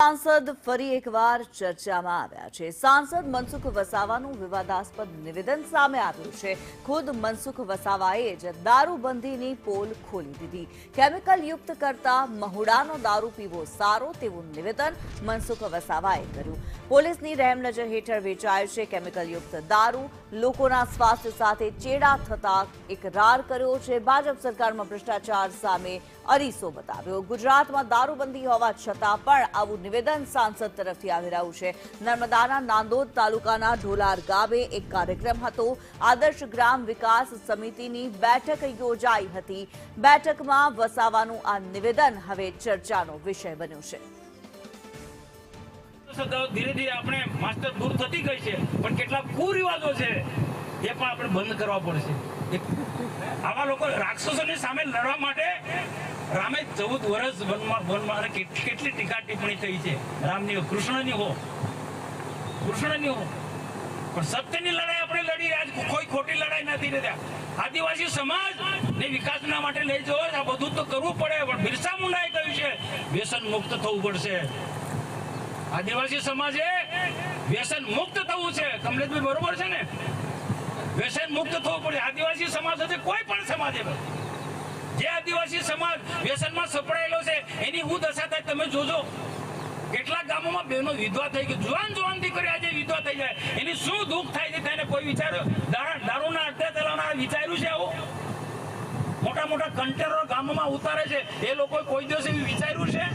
સાંસદ ફરી એકવાર ચર્ચામાં આવ્યા છે। સાંસદ મનસુખ વસાવાનું વિવાદાસ્પદ નિવેદન સામે આવ્યું છે। ખુદ મનસુખ વસાવાએ જ દારૂબંધીની પોલ ખોલી દીધી। કેમિકલ યુક્ત કરતા મહુડાનો દારૂ પીવો સારો તેવું નિવેદન મનસુખ વસાવાએ કર્યું। પોલીસની રહેમનજર હેઠળ વેચાય છે કેમિકલ યુક્ત દારૂ। લોકોના સ્વાસ્થ્ય સાથે ચેડા થતા એકરાર કર્યો છે। ભાજપ સરકારમાં ભ્રષ્ટાચાર સામે અરીસો બતાવ્યો। ગુજરાતમાં દારૂબંધી હોવા છતાં પણ આવું નિવેદન સાંસદ તરફથી આવી રહ્યું છે। નર્મદાના નાંદોદ તાલુકાના ઢોલાર ગામે એક કાર્યક્રમ હતો। આદર્શ ગ્રામ વિકાસ સમિતિની બેઠક યોજાઈ હતી। બેઠકમાં વસાવાનું આ નિવેદન હવે ચર્ચાનો વિષય બન્યું છે। ધીરે ધીરે આપણે માસ્ટર દૂર થતી ગઈ છે, પણ કેટલાક કુરિવાજો છે એ પણ આપણે બંધ કરવા પડશે। આવા લોકો રાક્ષસોની સામે લડવા માટે રામે 14 વર્ષ વનમાં કેટલી ટીકા ટિપ્પણી થઈ છે। રામની કૃષ્ણની હો પણ સત્યની લડાઈ આપણે લડી રહ્યા। કોઈ ખોટી લડાઈ નથી રહ્યા। આદિવાસી સમાજ ને વિકાસના માટે લઈ જવો આ બધું તો કરવું પડે, પણ બિરસા મુંડાએ કહ્યું છે વ્યસન મુક્ત થવું પડશે। આદિવાસી સમાજે વ્યસન મુક્ત થવું છે। કમલેશભાઈ બરોબર છે ને? વ્યસન મુક્ત થવું પડે। આદિવાસી સમાજ સાથે કોઈ પણ સમાજે જે આદિવાસી સમાજ વ્યસનમાં સપડાયેલો છે એની હું દશા થાય તમે જોજો। કેટલાક ગામોમાં બહેનો વિધવા થઈ ગઈ, જુવાન દીકરી આજે વિધવા થઈ જાય, એની શું દુઃખ થાય છે તેને કોઈ વિચાર્યો? દારૂના અડ્ડા ચલાવનારા વિચાર્યું છે આવું? મોટા મોટા કન્ટેનરો ગામોમાં ઉતારે છે, એ લોકો કોઈ દિવસ એવું વિચાર્યું છે?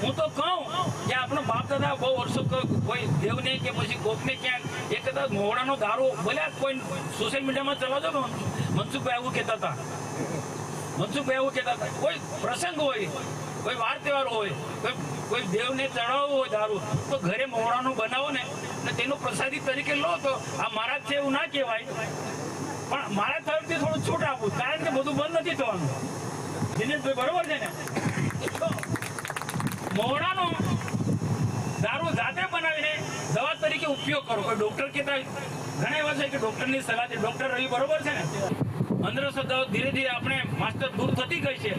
હું તો કહું કે આપણો બાપ દાદા બહુ વર્ષો કોઈ દેવને કે પછી કોકને ક્યાંક એક કદાચ મોહડાનો દારૂ બોલ્યા કોઈ સોશિયલ મીડિયામાં ચલાવજો કે મનસુખભાઈ એવું કહેતા હતા। કોઈ પ્રસંગ હોય, કોઈ વાર તહેવાર હોય, કોઈ દેવને ચડાવવો હોય દારૂ, તો ઘરે મોહડાનું બનાવો ને તેનું પ્રસાદી તરીકે લો તો આ મારા છે એવું ના કહેવાય, પણ મારા તરફથી થોડું છૂટ આપવું, કારણ કે બધું બંધ નથી થવાનું। દિનેશભાઈ બરોબર છે ને? મોહડાનો દારૂ જાતે બનાવીને દવા તરીકે ઉપયોગ કરો। કોઈ ડોક્ટર કહેતા ઘણા એવા છે કે ડોક્ટરની સલાહથી, ડોક્ટર રવિ બરોબર છે ને? અંધશ્રદ્ધાઓ ધીરે ધીરે આપણે માસ્ટર દૂર થતી ગઈ છે।